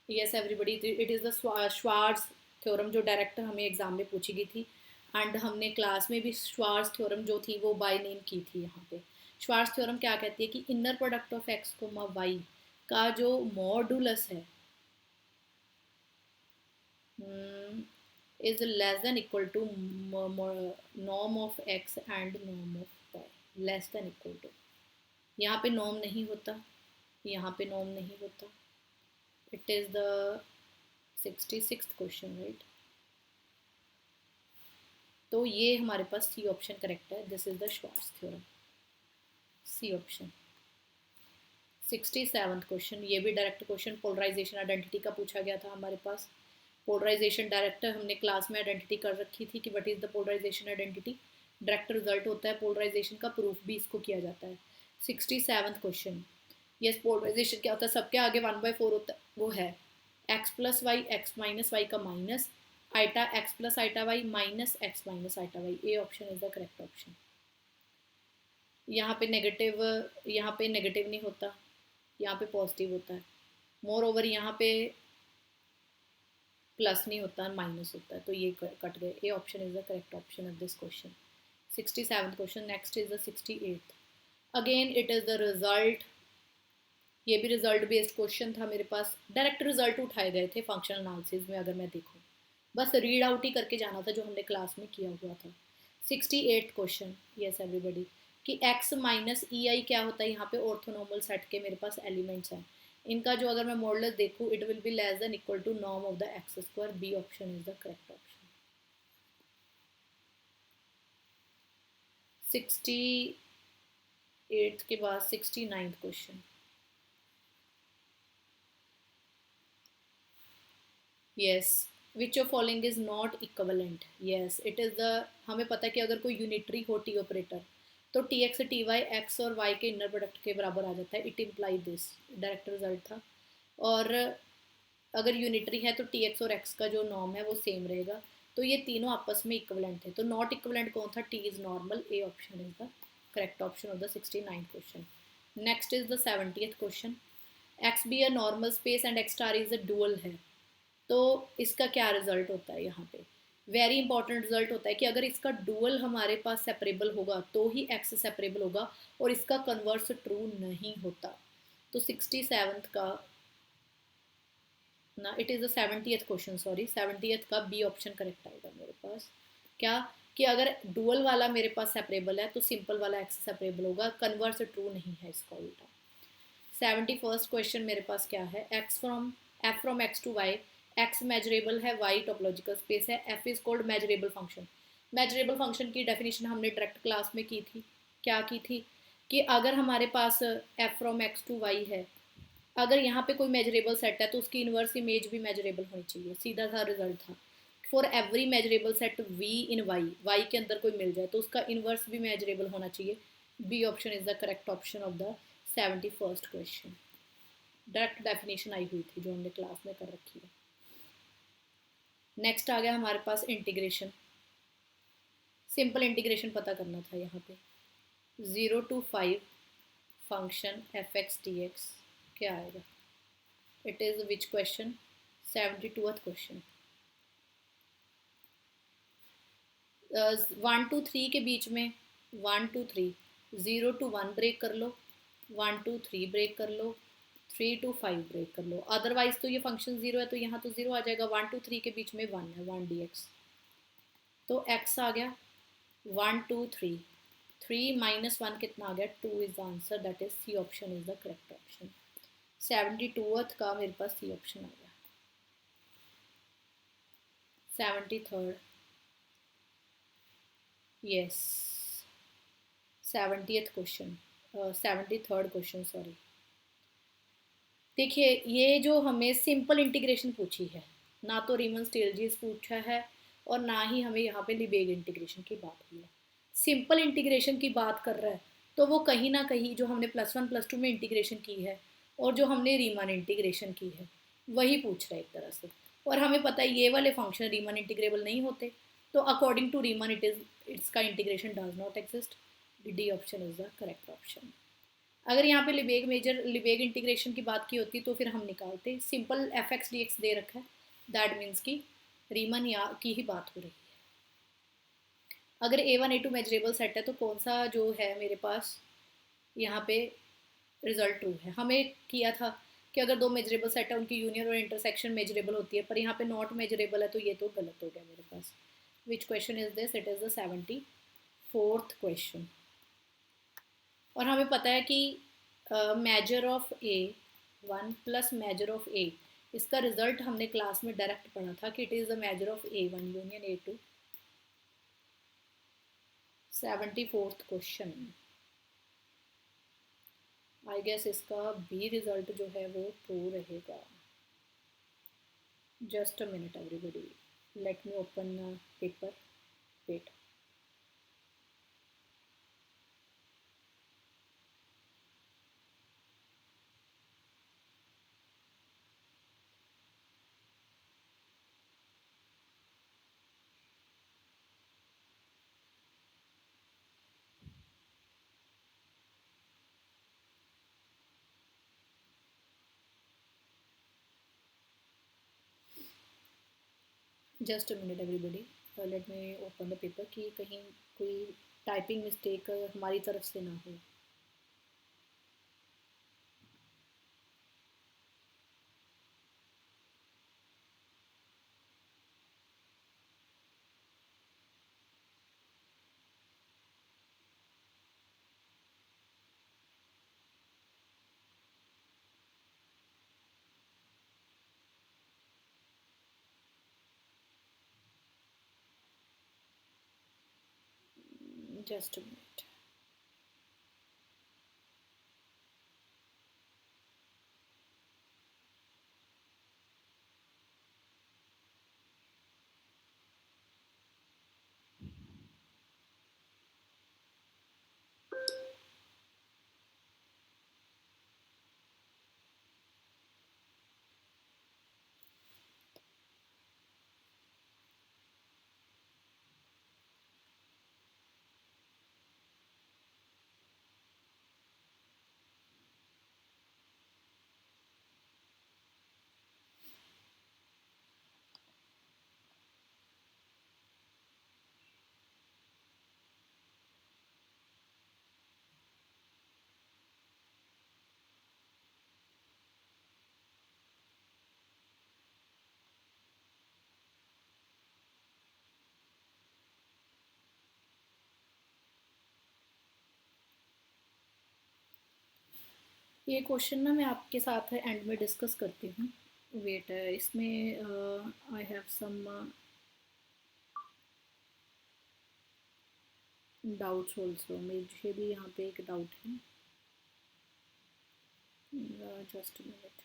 Yes everybody, it is the Schwarz theorem जो direct हमें exam में पूछी गई थी, एंड हमने क्लास में भी श्वार्ट्ज थ्योरम जो थी वो बाय नेम की थी। यहाँ पे श्वार्ट्ज थ्योरम क्या कहती है कि inner product of x comma y का जो मॉडुलस है is less than equal to norm of x and norm of y, less than equal to. यहाँ पे नॉर्म नहीं होता, यहाँ पे नॉर्म नहीं होता। It is the 66th question, right. तो ये हमारे पास सी ऑप्शन करेक्ट है। This is the Schwarz theorem, C option. 67th question, ये भी डायरेक्ट क्वेश्चन पोलराइजेशन आइडेंटिटी का पूछा गया था हमारे पास। पोलराइजेशन डायरेक्ट हमने क्लास में आइडेंटिटी कर रखी थी कि what is the polarization identity. Direct result होता है पोलराइजेशन का, प्रूफ भी इसको किया जाता है। 67th क्वेश्चन, यस पोलराइजेशन क्या होता है, सबके आगे 1/4 होता है, वो है x plus y x minus y का minus eta x plus eta y minus x minus eta y. A option is the correct option. यहाँ पे नेगेटिव, यहाँ पे नेगेटिव नहीं होता, यहाँ पे पॉजिटिव होता है। मोर ओवर यहाँ पे प्लस नहीं होता, माइनस होता है, तो ये कट गए। ए option is the correct option of this question. 67th question. Next is the 68th। Again it is the result, ये भी रिजल्ट बेस्ड क्वेश्चन था मेरे पास। डायरेक्ट रिजल्ट उठाए गए थे फंक्शनल एनालिसिस में, अगर मैं देखूँ बस रीड आउट ही करके जाना था जो हमने क्लास में किया हुआ था। 68th क्वेश्चन, यस एवरीबडी, कि x माइनस ई आई क्या होता है। यहाँ पे ऑर्थोनॉर्मल सेट के मेरे पास एलिमेंट्स हैं, इनका जो अगर मैं मॉडुलस देखूँ it will be less than equal to norm of the x square. B option is the correct option. 68 के बाद 69th question, yes which of following is not equivalent. Yes it is the, हमें पता है कि अगर कोई unitary हो t operator तो t x t y x और वाई के इनर प्रोडक्ट के बराबर आ जाता है। It imply this, direct result था। और अगर यूनिटरी है तो टी एक्स और एक्स का जो नॉर्म है वो सेम रहेगा, तो ये तीनों आपस में इक्वलेंट है। तो नॉट इक्वलेंट कौन था, T is normal. A option is the correct option of the 69th question. Next is the 70th question. X be a normal space and x star is a dual है, तो इसका क्या result होता है। यहाँ पे वेरी इंपॉर्टेंट रिजल्ट होता है कि अगर इसका डुअल हमारे पास सेपरेबल होगा तो ही एक्स सेपरेबल होगा, और इसका कन्वर्स ट्रू नहीं होता। तो 67th का ना, it is the 70th question, sorry 70th का बी ऑप्शन करेक्ट आएगा मेरे पास। क्या कि अगर डुअल वाला मेरे पास सेपरेबल है तो सिंपल वाला एक्स सेपरेबल होगा, कन्वर्स ट्रू नहीं है इसका उल्टा। 71st क्वेश्चन मेरे पास क्या है, f from x to y, x measurable है, वाई टोपोलॉजिकल स्पेस है, f is called measurable function. Measurable function की डेफिनेशन हमने डायरेक्ट क्लास में की थी। क्या की थी कि अगर हमारे पास f from x to y है, अगर यहाँ पे कोई मेजरेबल सेट है तो उसकी इन्वर्स इमेज भी मेजरेबल होनी चाहिए, सीधा सा रिजल्ट था। For every measurable set v in y, y के अंदर कोई मिल जाए तो उसका इन्वर्स भी मेजरेबल होना चाहिए। B option is the correct option of the 71st question. Direct definition आई हुई थी जो हमने क्लास में कर रखी है। नेक्स्ट आ गया हमारे पास इंटीग्रेशन। सिंपल इंटीग्रेशन पता करना था यहाँ पे। 0 to 5 function F x d x क्या आएगा। It is which question, 72th question. 1 to 3 के बीच में 1 to 3, 0 to 1 ब्रेक कर लो, 1 to 3 ब्रेक कर लो, 3 to 5 ब्रेक कर लो। अदरवाइज तो ये फंक्शन 0 है तो यहाँ तो 0 आ जाएगा। 1 to 3 के बीच में 1 है, 1 dx, तो x आ गया 1 2 3, 3 - 1 कितना आ गया, 2 is the answer, that is C option is the correct option. 72th का मेरे पास सी ऑप्शन आ गया। 73rd, yes, 70th question, 73rd question sorry. देखिए, ये जो हमें सिंपल इंटीग्रेशन पूछी है, ना तो रीमन स्टेलजीज पूछा है और ना ही हमें यहाँ पे लिबेग इंटीग्रेशन की बात हुई है। सिंपल इंटीग्रेशन की बात कर रहा है तो वो कहीं ना कहीं जो हमने +1 +2 में इंटीग्रेशन की है और जो हमने रीमन इंटीग्रेशन की है वही पूछ रहा है एक तरह से। और हमें पता है ये वाले फंक्शन रीमन इंटीग्रेबल नहीं होते, तो अकॉर्डिंग टू रीमन इट्स का integration does not exist. D option is the correct option. अगर यहाँ पे लिबेग इंटीग्रेशन की बात की होती तो फिर हम निकालते। Simple f x d x दे रखा है, दैट मीन्स कि रीमन या की ही बात हो रही है। अगर A1 A2 मेजरेबल सेट है तो कौन सा जो है मेरे पास यहाँ पे रिजल्ट ट्रू है। हमें किया था कि अगर दो मेजरेबल सेट है उनकी यूनियन और इंटरसेक्शन मेजरेबल होती है, पर यहाँ पे नॉट मेजरेबल है तो ये तो गलत हो गया मेरे पास। Which question is this? It is the 74th question. और हमें पता है कि measure of A1 plus measure of A, इसका रिजल्ट हमने क्लास में डायरेक्ट पढ़ा था कि it is the measure of A1 union A2। 74th question, I guess इसका बी रिजल्ट जो है वो ट्रू रहेगा। Just a minute everybody, let me open paper, wait. Just a minute everybody, let me open the paper कि कहीं कोई typing mistake हमारी तरफ से ना हो। Just a minute. ये क्वेश्चन ना मैं आपके साथ एंड में डिस्कस करती हूँ। वेट, इसमें I have some doubts also, मुझे भी यहाँ पे एक डाउट है। Just minute.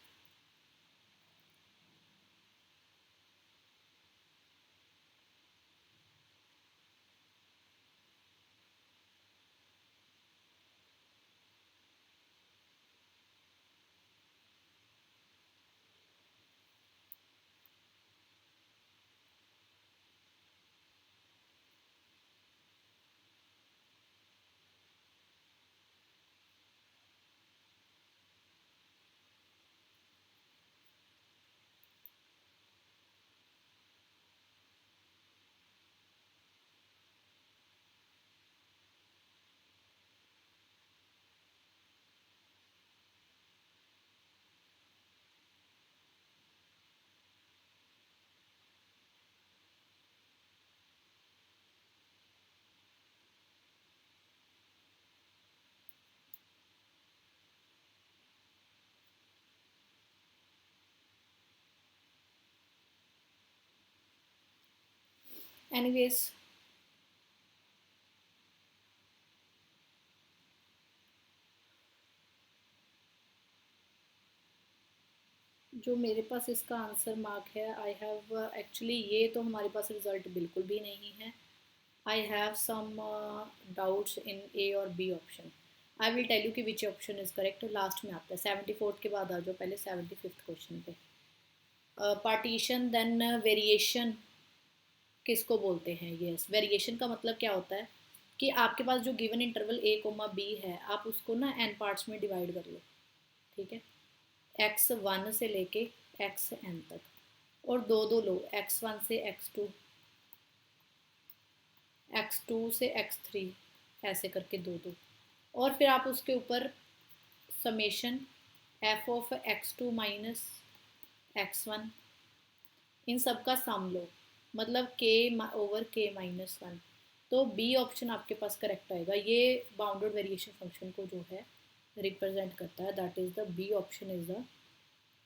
एनीवेज, जो मेरे पास इसका आंसर मार्क है, आई हैव एक्चुअली ये तो हमारे पास रिजल्ट बिल्कुल भी नहीं है. आई have some doubts in A और B option. I will tell you कि which option is correct. Last में आता है 74th के बाद आ जाओ, पहले 75th क्वेश्चन पे. पार्टीशन देन वेरिएशन किसको बोलते हैं? यस, वेरिएशन का मतलब क्या होता है कि आपके पास जो गिवन इंटरवल ए कोमा बी है, आप उसको ना एन पार्ट्स में डिवाइड कर लो. ठीक है, x1 से लेके xn तक, और दो दो लो, x1 से x2, x2 से x3, ऐसे करके दो दो. और फिर आप उसके ऊपर summation f of x2 minus x1, इन सब का सम लो, मतलब k ओवर k माइनस 1. तो बी ऑप्शन आपके पास करेक्ट आएगा. ये बाउंडेड वेरिएशन फंक्शन को जो है रिप्रेजेंट करता है. That is the B option is the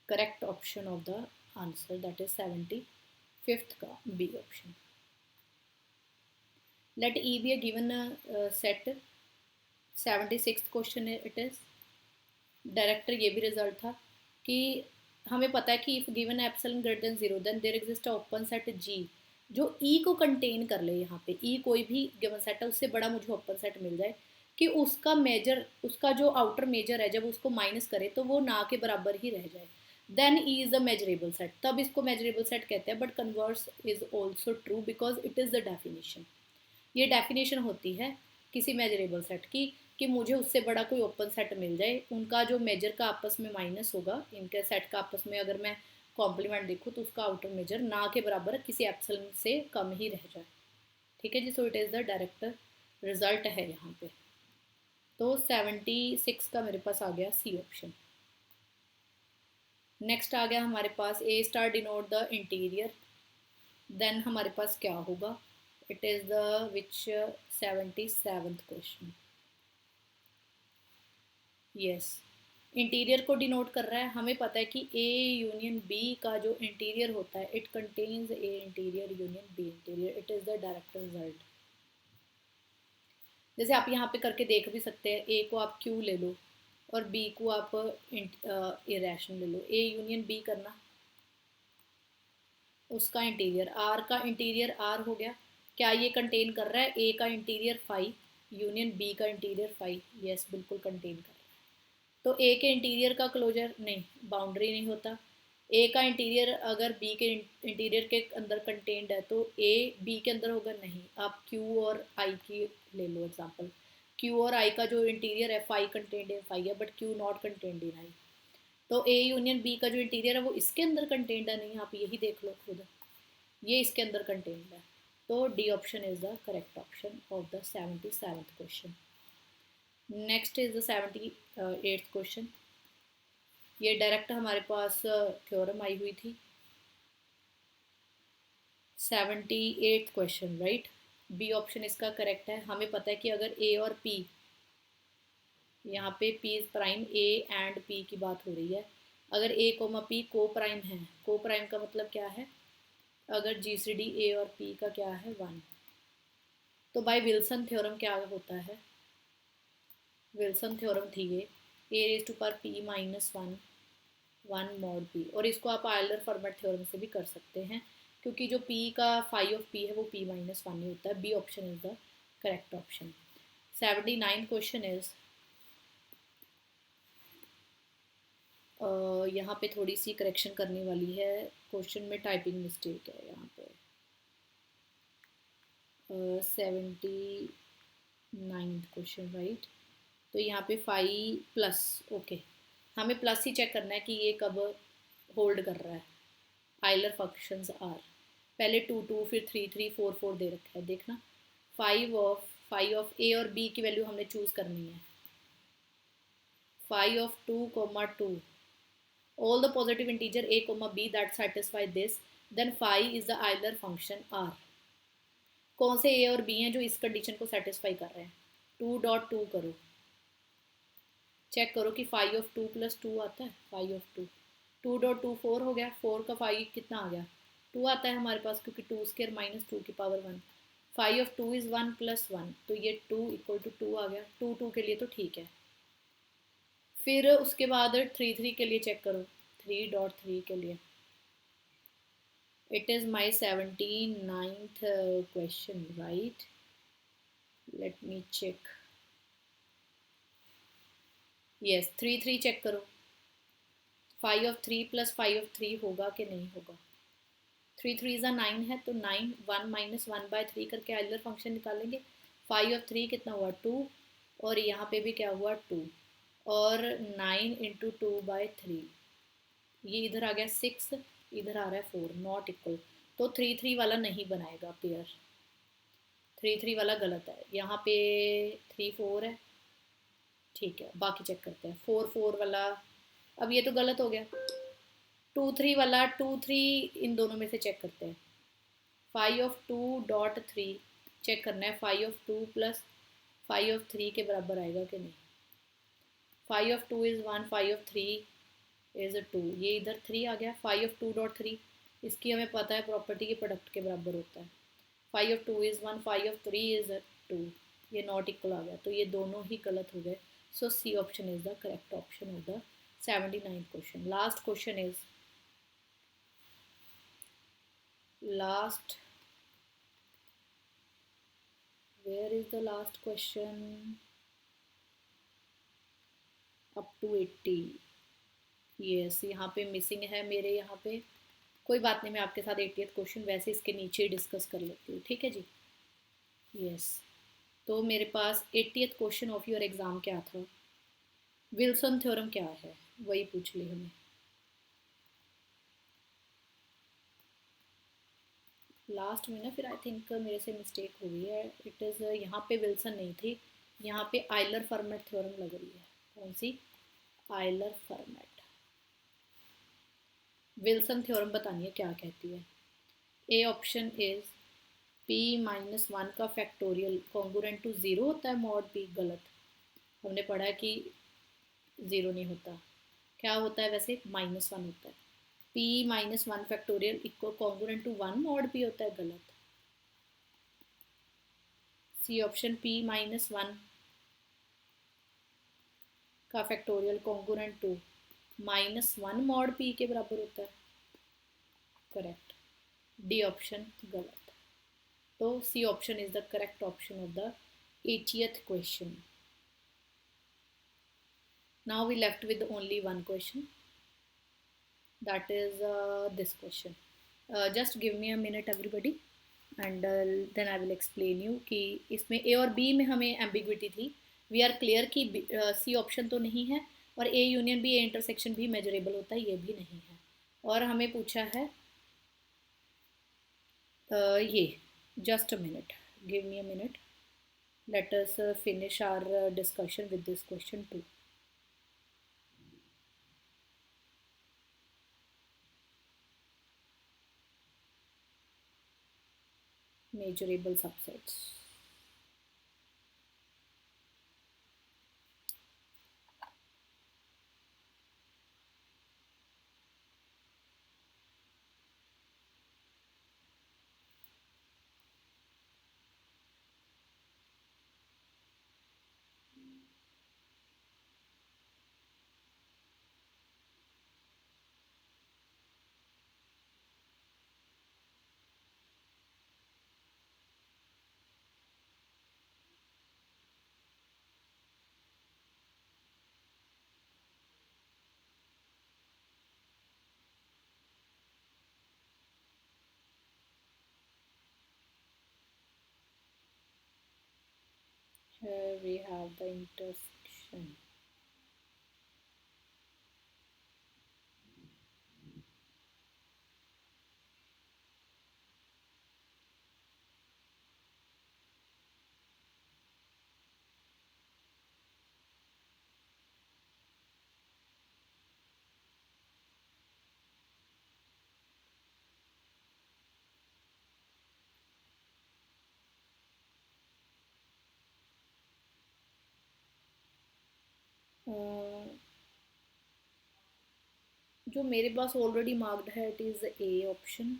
correct option of the answer. That is 75th का B option. Let E be a given set. 76th question it is. Director ये भी result था कि हमें पता है कि if given epsilon greater than 0 then there exist a open set G जो ई को कंटेन कर ले. यहाँ पे ई कोई भी गिवन सेट है, उससे बड़ा मुझे ओपन सेट मिल जाए कि उसका मेजर, उसका जो आउटर मेजर है, जब उसको माइनस करे तो वो ना के बराबर ही रह जाए. Then E is a measurable set. तब इसको मेजरेबल सेट कहते हैं. But converse is also true because it is the definition. ये डेफिनेशन होती है किसी मेजरेबल सेट की कि मुझे उससे बड़ा कोई ओपन सेट मिल जाए, उनका जो मेजर का आपस में माइनस होगा, इनके सेट का आपस में अगर मैं कॉम्प्लीमेंट देखूँ तो उसका आउटर मेजर ना के बराबर किसी एप्सिलॉन से कम ही रह जाए. ठीक है जी. So it is the direct result है यहाँ पे. तो 76 का मेरे पास आ गया सी ऑप्शन. नेक्स्ट आ गया हमारे पास A star denote the interior. Then हमारे पास क्या होगा? It is the which 77th question. Yes, interior को डिनोट कर रहा है. हमें पता है कि ए यूनियन बी का जो इंटीरियर होता है, it contains A interior union B interior. It is the direct result. जैसे आप यहाँ पे करके देख भी सकते हैं. ए को आप क्यू ले लो और बी को आप इरेशनल ले लो. ए यूनियन बी करना, उसका इंटीरियर आर का इंटीरियर आर हो गया. क्या ये कंटेन कर रहा है ए का इंटीरियर 5 यूनियन बी का इंटीरियर 5? यस, बिल्कुल कंटेन कर रहा है. तो ए के इंटीरियर का क्लोजर नहीं, बाउंड्री नहीं होता. ए का इंटीरियर अगर बी के इंटीरियर के अंदर कंटेन्ड है तो ए बी के अंदर होगा नहीं. आप क्यू और आई की ले लो एग्जांपल. क्यू और आई का जो इंटीरियर है 5 कंटेन्ड इन 5 है, but Q not contained in I. तो ए यूनियन बी का जो इंटीरियर है वो इसके अंदर कंटेन्ड है नहीं. आप यही देख लो खुद, ये इसके अंदर कंटेन्ड है. तो D option is the correct option of the 77th question. Next is the 78th question. ये डायरेक्ट हमारे पास थ्योरम आई हुई थी. 78th question right. B option इसका करेक्ट है. हमें पता है कि अगर ए और पी, यहाँ पे P prime A and P की बात हो रही है, अगर ए कोमा पी को प्राइम है, को प्राइम का मतलब क्या है? अगर जी सी डी ए और पी का क्या है 1, तो बाय विल्सन थ्योरम क्या होता है? विल्सन थ्योरम थी ये a raise to power p minus 1 mod p. और इसको आप आयलर फॉर्मेट थ्योरम से भी कर सकते हैं क्योंकि जो पी का फाई ऑफ पी है वो पी माइनस 1 ही होता है. B option is the correct option. 79 question is, यहाँ पे थोड़ी सी करेक्शन करने वाली है. क्वेश्चन में टाइपिंग मिस्टेक है यहाँ पे. 79 क्वेश्चन राइट. तो यहाँ पे 5 प्लस, ओके, हमें प्लस ही चेक करना है कि ये कब होल्ड कर रहा है. आइलर फंक्शंस आर, पहले 2 2 फिर 3 3 4 4 दे रखा है. देखना 5 ऑफ ए और बी की वैल्यू हमने चूज़ करनी है. 5 of 2 coma 2, all the positive integer a comma b that satisfy this, then phi is the Euler function r. कौन से a और b हैं जो इस कंडीशन को सेटिस्फाई कर रहे हैं? 2.2 करो, चेक करो कि फाई ऑफ 2 प्लस 2 आता है. फाई ऑफ 2, 2.2 4 हो गया. 4 का फाई कितना आ गया? 2 आता है हमारे पास क्योंकि 2 स्क्वायर माइनस 2 की power 1. Phi of 2 is 1 plus 1, तो ये 2 इक्वल टू 2 आ गया. 2 2 के लिए तो ठीक है. फिर उसके बाद 3 3 के लिए चेक करो. 3.3 के लिए. It is my 79th question, right? Let me check. Yes, 3 check करो. 5/3 + 5/3 होगा कि नहीं होगा. 3 3 9 है तो 9 1 - 1/3 करके आइलर फंक्शन निकालेंगे. 5/3 कितना हुआ 2 और यहाँ पे भी क्या हुआ 2 और 9 × 2/3 ये इधर आ गया 6 इधर आ रहा है 4 नॉट इक्वल. तो 3 वाला नहीं बनाएगा पेयर. 3 वाला गलत है. यहाँ पे 3 4 है. ठीक है बाकी चेक करते हैं. 4 वाला अब ये तो गलत हो गया. 2 3 वाला 2 3 इन दोनों में से चेक करते हैं. 5/2.3 चेक करना है. 5/2 + 5/3 के बराबर आएगा कि नहीं. 5/2 इज़ 1 5/3 इज़ 2 ये इधर 3 आ गया. 5/2.3 इसकी हमें पता है प्रॉपर्टी के प्रोडक्ट के बराबर होता है. 5/2 इज़ 1 5/3 इज़ 2 ये नॉट इक्वल आ गया. तो ये दोनों ही गलत हो गए. So C option is the correct option of the 79th question. Last question is where is the last question? up to 80. yes यहाँ पे मिसिंग है मेरे. यहाँ पे कोई बात नहीं. मैं आपके साथ 80th क्वेश्चन वैसे इसके नीचे ही डिस्कस कर लेती हूँ. ठीक है जी. यस तो मेरे पास 80th question of your exam क्या था. विल्सन थ्योरम क्या है वही पूछ ली हमें. लास्ट में ना फिर आई थिंक मेरे से मिस्टेक हो गई है. इट इज़ यहाँ पे विल्सन नहीं थी. यहाँ पे आइलर फॉर्मेट थ्योरम लग रही है. कौन सी आइलर फॉर्मेट. विल्सन थ्योरम बतानी है क्या कहती है. ए ऑप्शन इज p-1 का फैक्टोरियल कॉन्गुरेंट टू 0 होता है मॉड p. गलत. हमने पढ़ा है कि 0 नहीं होता. क्या होता है वैसे -1 होता है. p-1 factorial equal congruent to 1 mod p होता है. गलत. सी ऑप्शन p-1 का factorial congruent to -1 mod p के बराबर होता है. करेक्ट. डी ऑप्शन गलत. तो C option is the correct option of the 80th question. Now we left with only one question. That is this question. Just give me a minute everybody and then I will explain you कि इसमें A और B में हमें ambiguity थी. We are clear कि C option तो नहीं है और A union B A intersection भी मेजरेबल होता है ये भी नहीं है. और हमें पूछा है ये. Just a minute. Give me a minute. Let us finish our discussion with this question too. Measurable subsets. Here we have the intersection. जो मेरे पास ऑलरेडी मार्क्ड है it is A option.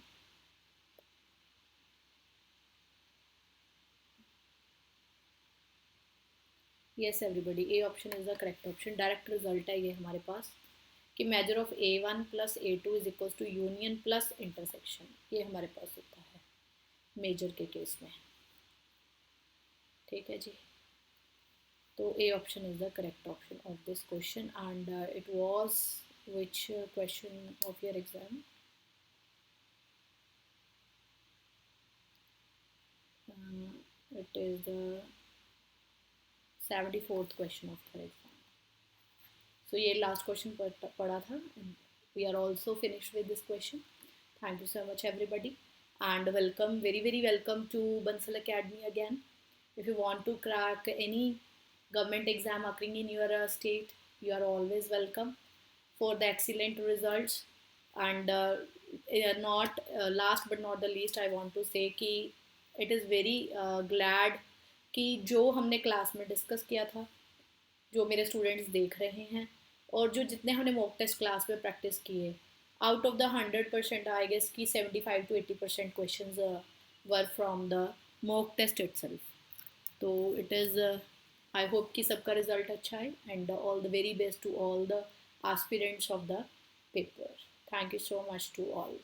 Yes everybody A option is the correct option. Direct result है ये हमारे पास कि measure of A1 plus A2 is equal to union plus intersection, ये हमारे पास होता है मेजर के केस में। ठीक है जी, तो A option is the correct option of this question and it was which question of your exam? It is the 74th question of the exam. So ये last question पढ़ा था. We are also finished with this question. Thank you so much everybody and welcome, very very welcome to Bansal Academy again. If you want to crack any government exam occurring in your state, you are always welcome for the excellent results. And not last but not the least, I want to say कि it is very glad कि जो हमने class में discuss किया था, जो मेरे students देख रहे हैं और जो जितने हमने मॉक टेस्ट क्लास में प्रैक्टिस किए, out of the 100% I guess की 75 to 80% question were from the mock test itself. तो इट इज़ आई होप कि सबका रिजल्ट अच्छा है and all the very best to all the aspirants of the paper. Thank you so much to all.